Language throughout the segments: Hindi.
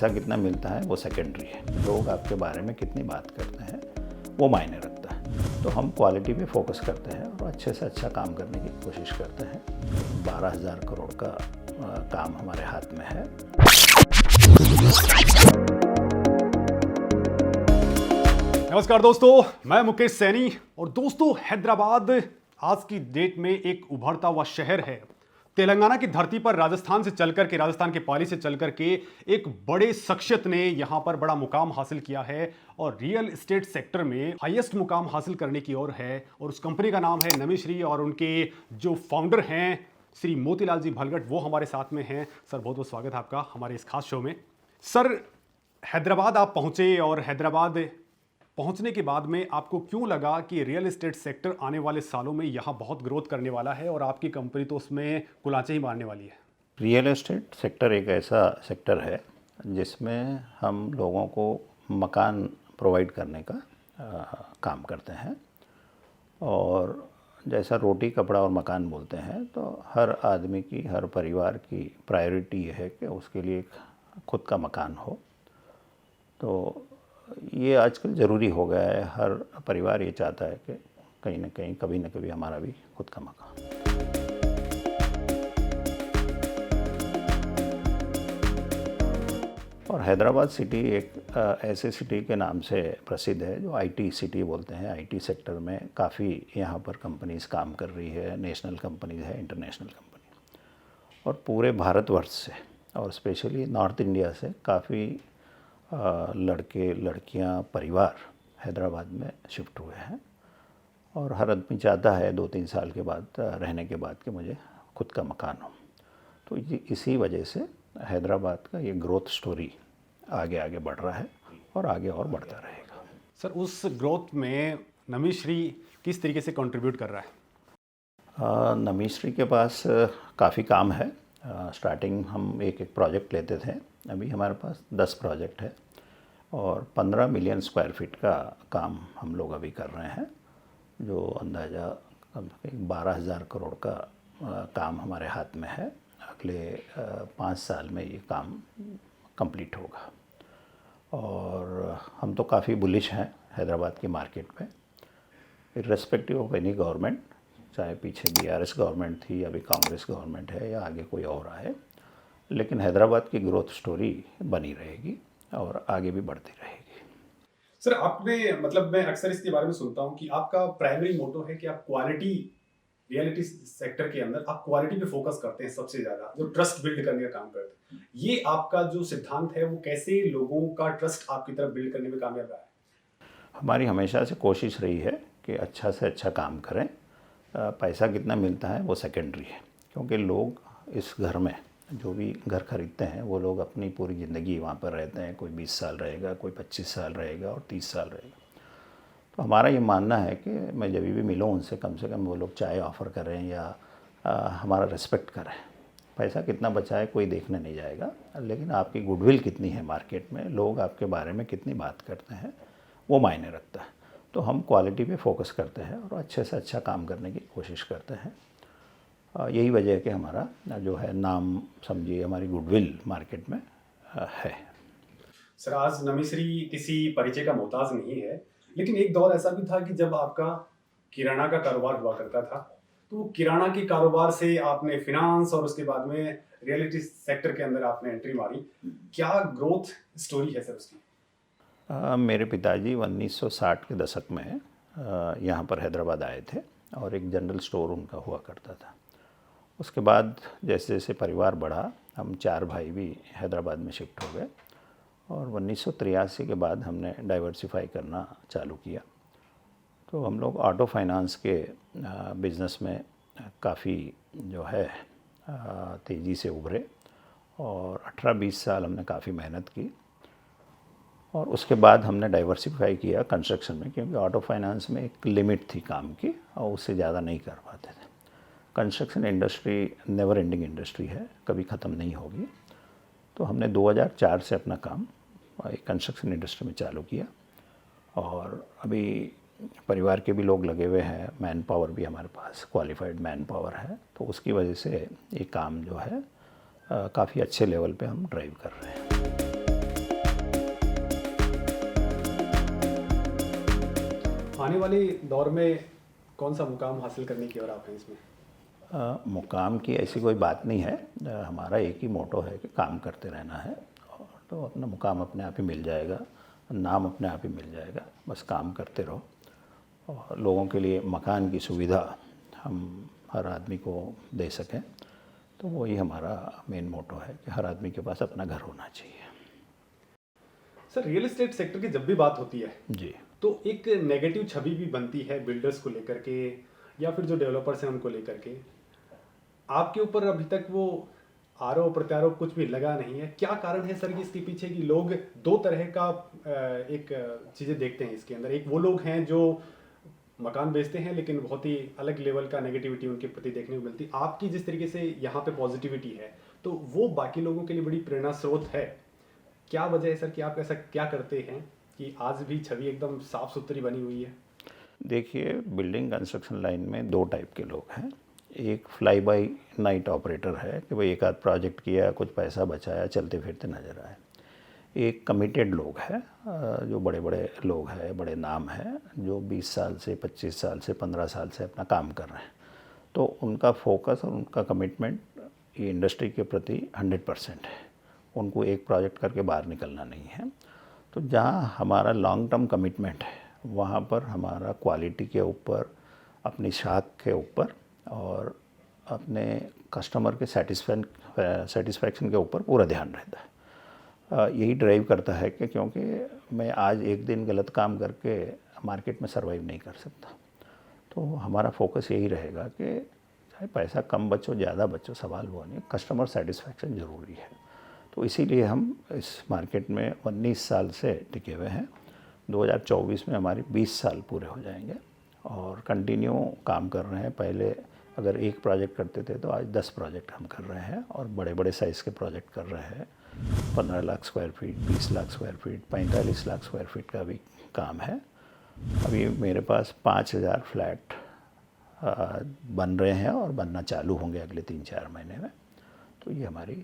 पैसा कितना मिलता है वो सेकेंडरी है। लोग आपके बारे में कितनी बात करते हैं वो मायने रखता है। तो हम क्वालिटी पे फोकस करते हैं और अच्छे से अच्छा काम करने की कोशिश करते हैं। 12,000 करोड़ का काम हमारे हाथ में है। नमस्कार दोस्तों, मैं मुकेश सैनी। और दोस्तों, हैदराबाद आज की डेट में एक उभरता हुआ शहर है। तेलंगाना की धरती पर राजस्थान के पाली से चलकर के एक बड़े शख्सियत ने यहां पर बड़ा मुकाम हासिल किया है और रियल एस्टेट सेक्टर में हाईएस्ट मुकाम हासिल करने की ओर है। और उस कंपनी का नाम है नमीश्री और उनके जो फाउंडर हैं श्री मोतीलाल जी भलगट, वो हमारे साथ में हैं। सर, बहुत बहुत स्वागत है आपका हमारे इस खास शो में। सर, हैदराबाद आप पहुंचे और हैदराबाद पहुंचने के बाद में आपको क्यों लगा कि रियल एस्टेट सेक्टर आने वाले सालों में यहाँ बहुत ग्रोथ करने वाला है और आपकी कंपनी तो उसमें कुलाचे ही मारने वाली है? रियल एस्टेट सेक्टर एक ऐसा सेक्टर है जिसमें हम लोगों को मकान प्रोवाइड करने का काम करते हैं। और जैसा रोटी कपड़ा और मकान बोलते हैं, तो हर आदमी की, हर परिवार की प्रायोरिटी ये है कि उसके लिए एक खुद का मकान हो। तो ये आजकल ज़रूरी हो गया है। हर परिवार ये चाहता है कि कहीं ना कहीं, कभी ना कभी हमारा भी खुद का मकान। और हैदराबाद सिटी एक ऐसे सिटी के नाम से प्रसिद्ध है जो आईटी सिटी बोलते हैं। आईटी सेक्टर में काफ़ी यहाँ पर कंपनीज काम कर रही है। नेशनल कंपनीज है, इंटरनेशनल कंपनी। और पूरे भारतवर्ष से और स्पेशली नॉर्थ इंडिया से काफ़ी लड़के, लड़कियाँ, परिवार हैदराबाद में शिफ्ट हुए हैं। और हर आदमी चाहता है 2-3 साल के बाद रहने के बाद कि मुझे खुद का मकान हो। तो इसी वजह से हैदराबाद का ये ग्रोथ स्टोरी आगे आगे बढ़ रहा है और आगे और बढ़ता रहेगा। सर, उस ग्रोथ में नमीश्री किस तरीके से कंट्रीब्यूट कर रहा है? नमीश्री के पास काफ़ी काम है। स्टार्टिंग हम एक एक प्रोजेक्ट लेते थे। अभी हमारे पास 10 प्रोजेक्ट है और 15 मिलियन स्क्वायर फीट का काम हम लोग अभी कर रहे हैं, जो अंदाज़ा 12,000 करोड़ का काम हमारे हाथ में है। अगले 5 साल में ये काम कंप्लीट होगा। और हम तो काफ़ी बुलिश हैं हैदराबाद की मार्केट में, इर्रेस्पेक्टिव ऑफ एनी गवर्नमेंट, चाहे पीछे बीआरएस गवर्नमेंट थी, अभी कांग्रेस गवर्नमेंट है या आगे कोई और आए, लेकिन हैदराबाद की ग्रोथ स्टोरी बनी रहेगी और आगे भी बढ़ती रहेगी। सर, आपने मैं अक्सर इसके बारे में सुनता हूँ कि आपका प्राइमरी मोटो है कि आप क्वालिटी, रियलिटी सेक्टर के अंदर आप क्वालिटी पे फोकस करते हैं सबसे ज़्यादा, जो ट्रस्ट बिल्ड करने का काम करते हैं। ये आपका जो सिद्धांत है वो कैसे लोगों का ट्रस्ट आपकी तरफ बिल्ड करने में कामयाब रहा है? हमारी हमेशा से कोशिश रही है कि अच्छा से अच्छा काम करें। पैसा कितना मिलता है वो सेकेंडरी है, क्योंकि लोग इस घर में जो भी घर खरीदते हैं वो लोग अपनी पूरी ज़िंदगी वहाँ पर रहते हैं। कोई 20 साल रहेगा, कोई 25 साल रहेगा और 30 साल रहेगा। तो हमारा ये मानना है कि मैं जब भी मिलूँ उनसे, कम से कम वो लोग चाय ऑफ़र करें या हमारा रिस्पेक्ट करें। पैसा कितना बचा है कोई देखने नहीं जाएगा, लेकिन आपकी गुडविल कितनी है मार्केट में, लोग आपके बारे में कितनी बात करते हैं वो मायने रखता है। तो हम क्वालिटी पे फोकस करते हैं और अच्छे से अच्छा काम करने की कोशिश करते हैं। यही वजह है कि हमारा जो है नाम, समझिए हमारी गुडविल मार्केट में है। सर, आज नमीश्री किसी परिचय का मोहताज नहीं है, लेकिन एक दौर ऐसा भी था कि जब आपका किराना का कारोबार हुआ करता था, तो किराना के कारोबार से आपने फिनांस और उसके बाद में रियलिटी सेक्टर के अंदर आपने एंट्री मारी। क्या ग्रोथ स्टोरी है सर उसकी? मेरे पिताजी 1960 के दशक में यहाँ पर हैदराबाद आए थे और एक जनरल स्टोर उनका हुआ करता था। उसके बाद जैसे जैसे परिवार बढ़ा, हम 4 भाई भी हैदराबाद में शिफ्ट हो गए और 1983 के बाद हमने डाइवर्सिफाई करना चालू किया। तो हम लोग ऑटो फाइनेंस के बिज़नेस में काफ़ी जो है तेज़ी से उभरे और 18-20 साल हमने काफ़ी मेहनत की। और उसके बाद हमने डाइवर्सिफाई किया कंस्ट्रक्शन में, क्योंकि ऑटो फाइनेंस में एक लिमिट थी काम की और उससे ज़्यादा नहीं कर पाते थे। Construction industry never ending industry है, कभी ख़त्म नहीं होगी। तो हमने 2004 से अपना काम कंस्ट्रक्शन इंडस्ट्री में चालू किया और अभी परिवार के भी लोग लगे हुए हैं, मैन पावर भी हमारे पास क्वालिफाइड मैन पावर है। तो उसकी वजह से ये काम जो है काफ़ी अच्छे लेवल पे हम ड्राइव कर रहे हैं। आने वाले दौर में कौन सा मुकाम हासिल करने की और आप हैं इसमें? मुकाम की ऐसी कोई बात नहीं है। हमारा एक ही मोटो है कि काम करते रहना है, और तो अपना मुकाम अपने आप ही मिल जाएगा, नाम अपने आप ही मिल जाएगा। बस काम करते रहो और लोगों के लिए मकान की सुविधा हम हर आदमी को दे सकें, तो वही हमारा मेन मोटो है कि हर आदमी के पास अपना घर होना चाहिए। सर, रियल एस्टेट सेक्टर की जब भी बात होती है जी। तो एक नेगेटिव छवि भी बनती है बिल्डर्स को लेकर के या फिर जो डेवलपर्स हैं उनको लेकर के। आपके ऊपर अभी तक वो आरोप प्रत्यारोप कुछ भी लगा नहीं है, क्या कारण है सर कि इसके पीछे कि लोग दो तरह का एक चीज़ें देखते हैं इसके अंदर? एक वो लोग हैं जो मकान बेचते हैं लेकिन बहुत ही अलग लेवल का नेगेटिविटी उनके प्रति देखने को मिलती। आपकी जिस तरीके से यहाँ पे पॉजिटिविटी है तो वो बाकी लोगों के लिए बड़ी प्रेरणा स्रोत है। क्या वजह है सर कि आप ऐसा क्या करते हैं कि आज भी छवि एकदम साफ सुथरी बनी हुई है? देखिए, बिल्डिंग कंस्ट्रक्शन लाइन में दो टाइप के लोग हैं। एक फ्लाई बाय नाइट ऑपरेटर है कि भाई एक आध प्रोजेक्ट किया, कुछ पैसा बचाया, चलते फिरते नज़र आए। एक कमिटेड लोग हैं, जो बड़े बड़े लोग हैं, बड़े नाम हैं, जो 20 साल से 25 साल से 15 साल से अपना काम कर रहे हैं। तो उनका फोकस और उनका कमिटमेंट ये इंडस्ट्री के प्रति 100% है। उनको एक प्रोजेक्ट करके बाहर निकलना नहीं है। तो जहाँ हमारा लॉन्ग टर्म कमिटमेंट है, वहाँ पर हमारा क्वालिटी के ऊपर, अपनी शाख के ऊपर और अपने कस्टमर के सेटिस्फैक्शन के ऊपर पूरा ध्यान रहता है। यही ड्राइव करता है कि क्योंकि मैं आज एक दिन गलत काम करके मार्केट में सर्वाइव नहीं कर सकता। तो हमारा फोकस यही रहेगा कि चाहे पैसा कम बचो ज़्यादा बचो, सवाल वो नहीं, कस्टमर सेटिस्फैक्शन ज़रूरी है। तो इसीलिए हम इस मार्केट में 19 साल से टिके हुए हैं। 2024 में हमारी 20 साल पूरे हो जाएंगे और कंटिन्यू काम कर रहे हैं। पहले अगर एक प्रोजेक्ट करते थे तो आज 10 प्रोजेक्ट हम कर रहे हैं और बड़े बड़े साइज़ के प्रोजेक्ट कर रहे हैं। 15 lakh square feet, 20 lakh square feet, 45 lakh square feet का भी काम है। अभी मेरे पास 5000 फ्लैट बन रहे हैं और बनना चालू होंगे अगले 3-4 महीने में। तो ये हमारी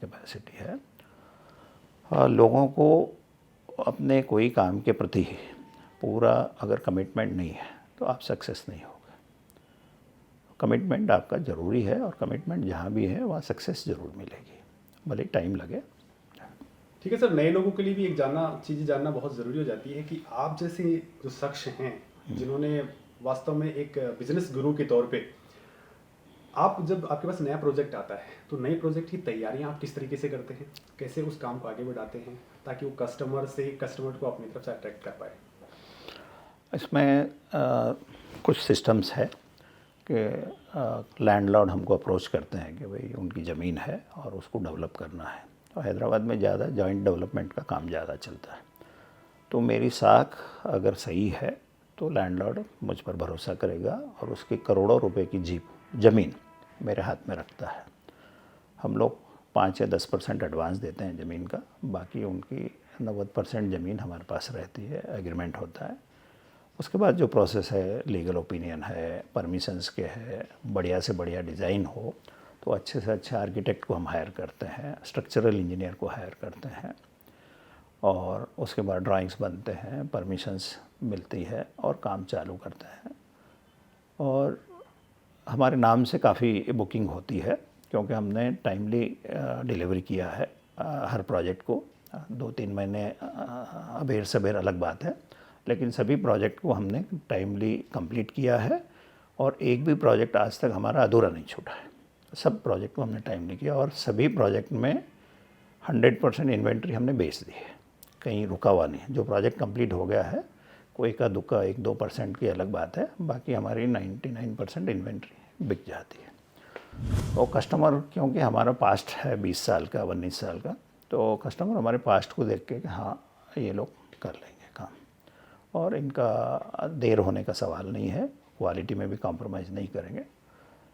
कैपेसिटी है। लोगों को अपने कोई काम के प्रति पूरा अगर कमिटमेंट नहीं है तो आप सक्सेस नहीं होगे। कमिटमेंट आपका ज़रूरी है और कमिटमेंट जहाँ भी है वहाँ सक्सेस ज़रूर मिलेगी, भले टाइम लगे। ठीक है सर, नए लोगों के लिए भी एक चीज़ें जानना बहुत ज़रूरी हो जाती है कि आप जैसे जो शख्स हैं जिन्होंने वास्तव में एक बिजनेस गुरु के तौर पे, आप जब आपके पास नया प्रोजेक्ट आता है तो नए प्रोजेक्ट की तैयारियां आप किस तरीके से करते हैं, कैसे उस काम को आगे बढ़ाते हैं ताकि वो कस्टमर को अपनी तरफ से अट्रैक्ट कर पाए? इसमें कुछ सिस्टम्स है कि लैंडलॉर्ड हमको अप्रोच करते हैं कि भाई उनकी ज़मीन है और उसको डेवलप करना है। तो हैदराबाद में ज़्यादा जॉइंट डेवलपमेंट का काम ज़्यादा चलता है। तो मेरी साख अगर सही है तो लैंडलॉर्ड मुझ पर भरोसा करेगा और उसकी करोड़ों रुपए की ज़मीन मेरे हाथ में रखता है। हम लोग 5 या 10% एडवांस देते हैं ज़मीन का, बाकी उनकी 90% ज़मीन हमारे पास रहती है, एग्रीमेंट होता है। उसके बाद जो प्रोसेस है, लीगल ओपिनियन है, परमिशंस के है, बढ़िया से बढ़िया डिज़ाइन हो तो अच्छे से अच्छे आर्किटेक्ट को हम हायर करते हैं, स्ट्रक्चरल इंजीनियर को हायर करते हैं और उसके बाद ड्राइंग्स बनते हैं, परमिशंस मिलती है और काम चालू करते हैं। और हमारे नाम से काफ़ी बुकिंग होती है क्योंकि हमने टाइमली डिलीवरी किया है हर प्रोजेक्ट को। 2-3 महीने अबेर सबेर अलग बात है, लेकिन सभी प्रोजेक्ट को हमने टाइमली कंप्लीट किया है और एक भी प्रोजेक्ट आज तक हमारा अधूरा नहीं छूटा है। सब प्रोजेक्ट को हमने टाइमली किया और सभी प्रोजेक्ट में 100% इन्वेंट्री हमने बेच दी है, कहीं रुका हुआ नहीं। जो प्रोजेक्ट कंप्लीट हो गया है, कोई का दुक्का 1-2% की अलग बात है, बाकी हमारी 99% इन्वेंट्री बिक जाती है। तो कस्टमर, क्योंकि हमारा पास्ट है 20 साल का, 19 साल का, तो कस्टमर हमारे पास्ट को देख के कि हाँ ये लोग कर लेंगे काम और इनका देर होने का सवाल नहीं है, क्वालिटी में भी कॉम्प्रोमाइज़ नहीं करेंगे।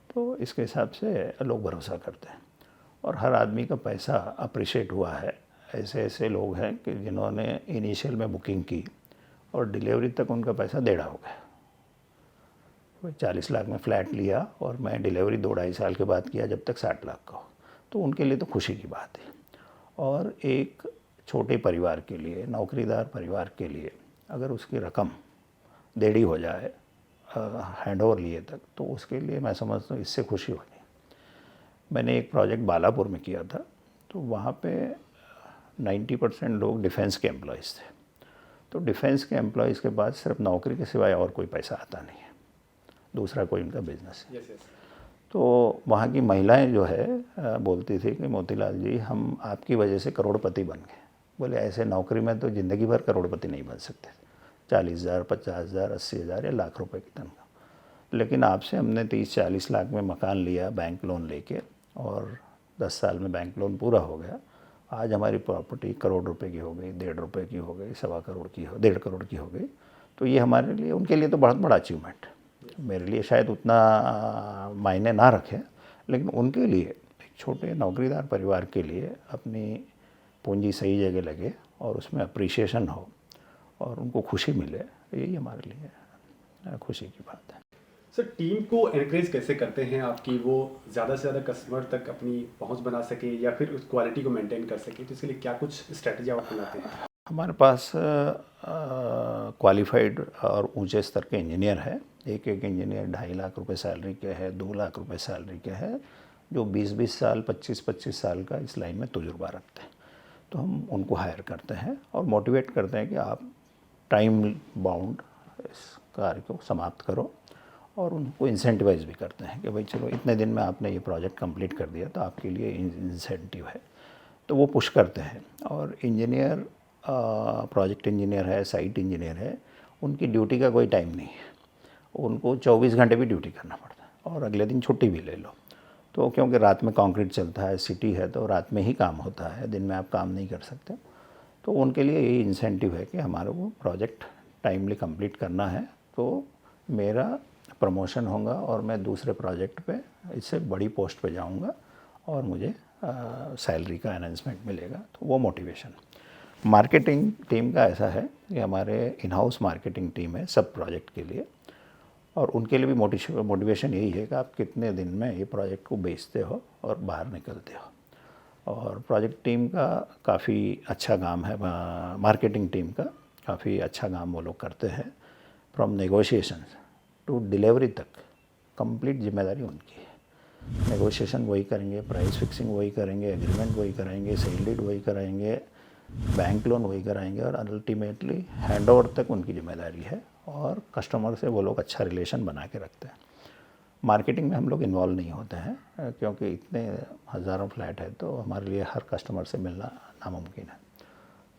तो इसके हिसाब से लोग भरोसा करते हैं और हर आदमी का पैसा अप्रिशिएट हुआ है। ऐसे ऐसे लोग हैं कि जिन्होंने इनिशियल में बुकिंग की और डिलीवरी तक उनका पैसा 1.5 हो गया। 40 लाख में फ्लैट लिया और मैं डिलीवरी 2-2.5 साल के बाद किया जब तक 60 लाख का हो, तो उनके लिए तो खुशी की बात है। और एक छोटे परिवार के लिए, नौकरीदार परिवार के लिए, अगर उसकी रकम देरी हो जाए हैंड ओवर लिए तक, तो उसके लिए मैं समझता हूँ इससे खुशी होगी। मैंने एक प्रोजेक्ट बालापुर में किया था, तो वहाँ पे 90% लोग डिफेंस के एम्प्लॉयज़ थे। तो डिफेंस के एम्प्लॉयज़ के पास सिर्फ नौकरी के सिवाय और कोई पैसा आता नहीं है, दूसरा कोई उनका बिजनेस है। तो वहाँ की महिलाएं जो है बोलती थी कि मोतीलाल जी, हम आपकी वजह से करोड़पति बन गए। बोले ऐसे नौकरी में तो ज़िंदगी भर करोड़पति नहीं बन सकते, 40,000, 50,000, 80,000 या लाख रुपए की तनख्वाह। लेकिन आपसे हमने 30-40 लाख में मकान लिया बैंक लोन लेके, और 10 साल में बैंक लोन पूरा हो गया। आज हमारी प्रॉपर्टी करोड़ रुपए की हो गई, 1.5 रुपए की हो गई, 1.25 करोड़ की हो, 1.5 करोड़ की हो गई। तो ये हमारे लिए, उनके लिए तो बहुत बड़ा अचीवमेंट है। मेरे लिए शायद उतना मायने ना रखे, लेकिन उनके लिए, एक छोटे नौकरीदार परिवार के लिए, अपनी पूंजी सही जगह लगे और उसमें अप्रिशिएशन हो और उनको खुशी मिले, यही हमारे लिए खुशी की बात है। सर, टीम को एनकरेज कैसे करते हैं आपकी, वो ज़्यादा से ज़्यादा कस्टमर तक अपनी पहुंच बना सके या फिर उस क्वालिटी को मेंटेन कर सके, तो इसके लिए क्या कुछ स्ट्रेटजी आप अपनाते हैं? हमारे पास क्वालिफाइड और ऊंचे स्तर के इंजीनियर है। एक इंजीनियर 2.5 लाख रुपए सैलरी के है, 2 लाख रुपए सैलरी के है, जो 20-20 साल, 25-25 साल का इस लाइन में तजुर्बा रखते हैं। तो हम उनको हायर करते हैं और मोटिवेट करते हैं कि आप टाइम बाउंड इस कार्य को समाप्त करो, और उनको इंसेंटिवाइज भी करते हैं कि भाई चलो इतने दिन में आपने ये प्रोजेक्ट कंप्लीट कर दिया तो आपके लिए इंसेंटिव है। तो वो पुश करते हैं। और इंजीनियर, प्रोजेक्ट इंजीनियर है, साइट इंजीनियर है, उनकी ड्यूटी का कोई टाइम नहीं है। उनको 24 घंटे भी ड्यूटी करना पड़ता है और अगले दिन छुट्टी भी ले लो। तो क्योंकि रात में कंक्रीट चलता है, सिटी है, तो रात में ही काम होता है, दिन में आप काम नहीं कर सकते। तो उनके लिए यही इंसेंटिव है कि हमारे को प्रोजेक्ट टाइमली कंप्लीट करना है, तो मेरा प्रमोशन होगा और मैं दूसरे प्रोजेक्ट पे इससे बड़ी पोस्ट पे जाऊंगा और मुझे सैलरी का एनहांसमेंट मिलेगा। तो वो मोटिवेशन। मार्केटिंग टीम का ऐसा है कि हमारे इन हाउस मार्केटिंग टीम है सब प्रोजेक्ट के लिए, और उनके लिए भी मोटिवेशन यही है कि आप कितने दिन में ये प्रोजेक्ट को बेचते हो और बाहर निकलते हो। और प्रोजेक्ट टीम का काफ़ी अच्छा काम है, मार्केटिंग टीम का काफ़ी अच्छा काम वो लोग करते हैं। फ्रॉम नेगोशिएशन टू डिलीवरी तक कंप्लीट जिम्मेदारी उनकी है। नेगोशिएशन वही करेंगे, प्राइस फिक्सिंग वही करेंगे, एग्रीमेंट वही करेंगे, सेल डीड वही कराएंगे, बैंक लोन वही कराएंगे, और अल्टीमेटली हैंडओवर तक उनकी जिम्मेदारी है। और कस्टमर से वो लोग अच्छा रिलेशन बना के रखते हैं। मार्केटिंग में हम लोग इन्वॉल्व नहीं होते हैं, क्योंकि इतने हज़ारों फ्लैट है, तो हमारे लिए हर कस्टमर से मिलना नामुमकिन है।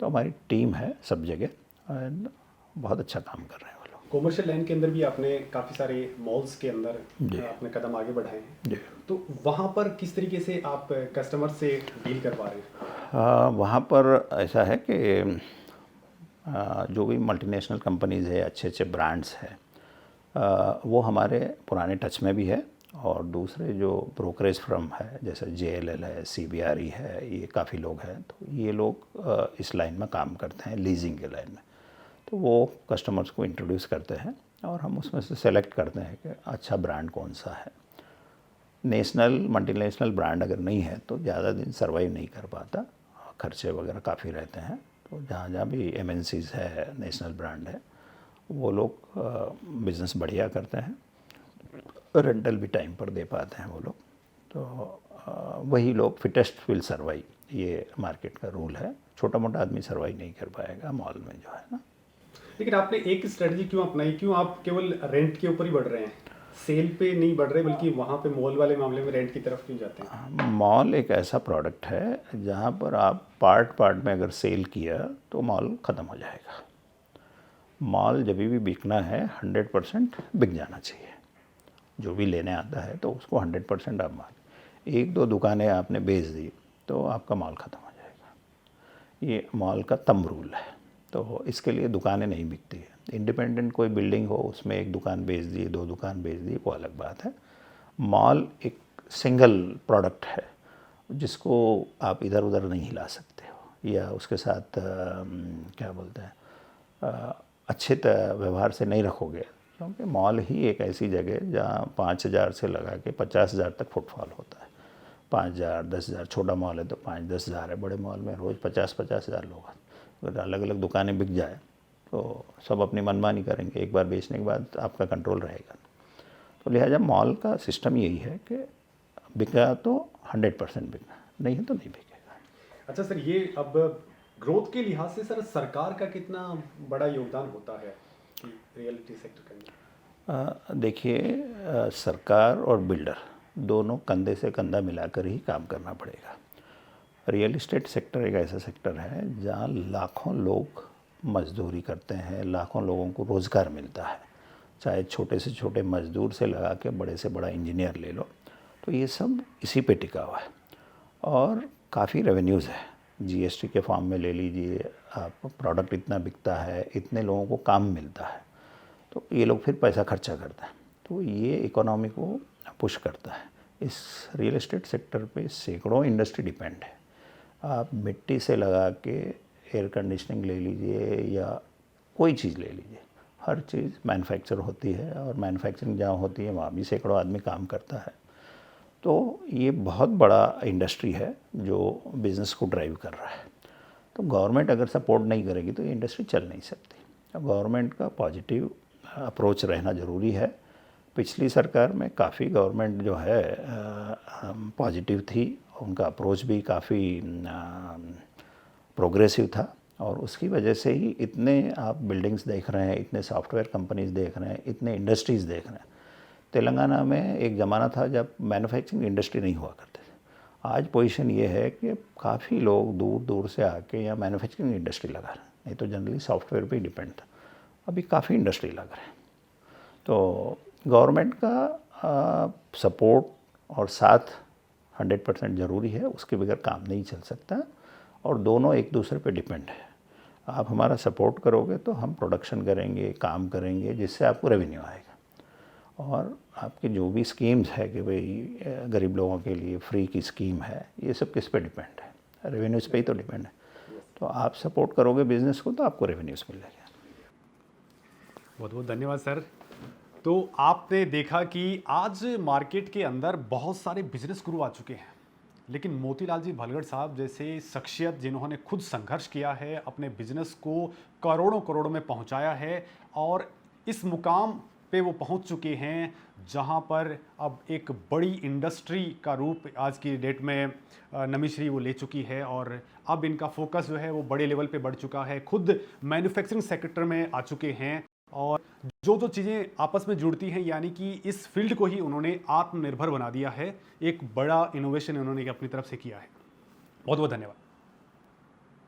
तो हमारी टीम है सब जगह एंड बहुत अच्छा काम कर रहे हैं वो लोग। कॉमर्शियल लाइन के अंदर भी आपने काफ़ी सारे मॉल्स के अंदर अपने कदम आगे बढ़ाए हैं जी। तो वहाँ पर किस तरीके से आप कस्टमर से डील कर पा रहे हैं? वहाँ पर ऐसा है कि जो भी मल्टीनेशनल कंपनीज़ है, अच्छे अच्छे ब्रांड्स हैं, वो हमारे पुराने टच में भी है। और दूसरे जो ब्रोकरेज फर्म है, जैसे JLL है, CBRE है, ये काफ़ी लोग हैं। तो ये लोग इस लाइन में काम करते हैं, लीजिंग के लाइन में। तो वो कस्टमर्स को इंट्रोड्यूस करते हैं और हम उसमें से सेलेक्ट करते हैं कि अच्छा ब्रांड कौन सा है। नेशनल मल्टीनेशनल ब्रांड अगर नहीं है तो ज़्यादा दिन सर्वाइव नहीं कर पाता, खर्चे वगैरह काफ़ी रहते हैं। तो जहाँ जहाँ भी MNCs है, नेशनल ब्रांड है, वो लोग बिज़नेस बढ़िया करते हैं, रेंटल भी टाइम पर दे पाते हैं वो लोग। तो वही लोग फिटेस्ट विल सर्वाइव, ये मार्केट का रूल है। छोटा मोटा आदमी सर्वाइव नहीं कर पाएगा मॉल में जो है ना। लेकिन आपने एक स्ट्रेटजी क्यों अपनाई? क्यों आप केवल रेंट के ऊपर ही बढ़ रहे हैं, सेल पे नहीं बढ़ रहे, बल्कि वहाँ पे मॉल वाले मामले में रेंट की तरफ क्यों जाते हैं? मॉल एक ऐसा प्रोडक्ट है जहाँ पर आप पार्ट में अगर सेल किया तो मॉल ख़त्म हो जाएगा। मॉल जब भी बिकना है 100% बिक जाना चाहिए। जो भी लेने आता है तो उसको 100% आप माल, 1-2 दुकानें आपने बेच दी तो आपका मॉल ख़त्म हो जाएगा। ये मॉल का थंब रूल है। तो इसके लिए दुकानें नहीं बिकती है। इंडिपेंडेंट कोई बिल्डिंग हो, उसमें 1 दुकान बेच दी, 2 दुकान बेच दी, वो अलग बात है। मॉल एक सिंगल प्रोडक्ट है जिसको आप इधर उधर नहीं हिला सकते हो, या उसके साथ क्या बोलते हैं, अच्छे व्यवहार से नहीं रखोगे। क्योंकि मॉल ही एक ऐसी जगह है जहाँ 5,000 से लगा के 50,000 तक फुटफॉल होता है। 5,000, 10,000, छोटा मॉल है तो 5-10 हज़ार है, बड़े मॉल में रोज़ 50-50 हज़ार लोग हैं। अगर अलग अलग दुकानें बिक जाए तो सब अपनी मनमानी करेंगे, एक बार बेचने के बाद आपका कंट्रोल रहेगा। तो लिहाजा मॉल का सिस्टम यही है कि बिका तो 100% बिकना, नहीं है तो नहीं बिकेगा। अच्छा सर, ये अब ग्रोथ के लिहाज से सर सरकार का कितना बड़ा योगदान होता है कि रियलिटी सेक्टर के अंदर? देखिए, सरकार और बिल्डर दोनों कंधे से कंधा मिलाकर ही काम करना पड़ेगा। रियल इस्टेट सेक्टर एक ऐसा सेक्टर है जहाँ लाखों लोग मजदूरी करते हैं, लाखों लोगों को रोज़गार मिलता है, चाहे छोटे से छोटे मजदूर से लगा के बड़े से बड़ा इंजीनियर ले लो, तो ये सब इसी पे टिका हुआ है और काफ़ी रेवेन्यूज़ है। जीएसटी के फॉर्म में ले लीजिए आप, प्रोडक्ट इतना बिकता है, इतने लोगों को काम मिलता है, तो ये लोग फिर पैसा खर्चा करते हैं, तो ये इकोनॉमी को पुश करता है। इस रियल एस्टेट सेक्टर पे सैकड़ों इंडस्ट्री डिपेंड है। आप मिट्टी से लगा के एयर कंडीशनिंग ले लीजिए या कोई चीज़ ले लीजिए, हर चीज़ मैन्युफैक्चर होती है और मैन्युफैक्चरिंग जहाँ होती है वहाँ भी सैकड़ों आदमी काम करता है। तो ये बहुत बड़ा इंडस्ट्री है जो बिज़नेस को ड्राइव कर रहा है। तो गवर्नमेंट अगर सपोर्ट नहीं करेगी तो ये इंडस्ट्री चल नहीं सकती। गवर्नमेंट का पॉजिटिव अप्रोच रहना ज़रूरी है। पिछली सरकार में काफ़ी गवर्नमेंट जो है पॉजिटिव थी, उनका अप्रोच भी काफ़ी प्रोग्रेसिव था और उसकी वजह से ही इतने आप बिल्डिंग्स देख रहे हैं, इतने सॉफ्टवेयर कंपनीज देख रहे हैं, इतने इंडस्ट्रीज़ देख रहे हैं। तेलंगाना में एक ज़माना था जब मैन्युफैक्चरिंग इंडस्ट्री नहीं हुआ करते थे। आज पोजीशन ये है कि काफ़ी लोग दूर दूर से आके यहाँ मैन्युफैक्चरिंग इंडस्ट्री लगा रहे हैं, नहीं तो जनरली सॉफ्टवेयर पे डिपेंड था। अभी काफ़ी इंडस्ट्री लग रहे हैं। तो गवर्नमेंट का सपोर्ट और साथ 100% ज़रूरी है, उसके बगैर काम नहीं चल सकता और दोनों एक दूसरे पे डिपेंड है। आप हमारा सपोर्ट करोगे तो हम प्रोडक्शन करेंगे, काम करेंगे, जिससे आपको रेवेन्यू आएगा और आपकी जो भी स्कीम्स है कि भाई गरीब लोगों के लिए फ्री की स्कीम है, ये सब किस पे डिपेंड है? रेवेन्यूज़ पे ही तो डिपेंड है। तो आप सपोर्ट करोगे बिज़नेस को तो आपको रेवेन्यूज़ मिलेगा। बहुत बहुत धन्यवाद सर। तो आपने देखा कि आज मार्केट के अंदर बहुत सारे बिजनेस गुरु आ चुके हैं, लेकिन मोतीलाल जी भलगड़ साहब जैसे शख्सियत जिन्होंने खुद संघर्ष किया है, अपने बिजनेस को करोड़ों करोड़ों में पहुंचाया है और इस मुकाम पे वो पहुंच चुके हैं जहां पर अब एक बड़ी इंडस्ट्री का रूप आज की डेट में नमीश्री वो ले चुकी है और अब इनका फोकस जो है वो बड़े लेवल पे बढ़ चुका है। खुद मैन्युफैक्चरिंग सेक्टर में आ चुके हैं और जो चीज़ें आपस में जुड़ती हैं, यानी कि इस फील्ड को ही उन्होंने आत्मनिर्भर बना दिया है। एक बड़ा इनोवेशन उन्होंने अपनी तरफ से किया है। बहुत बहुत धन्यवाद।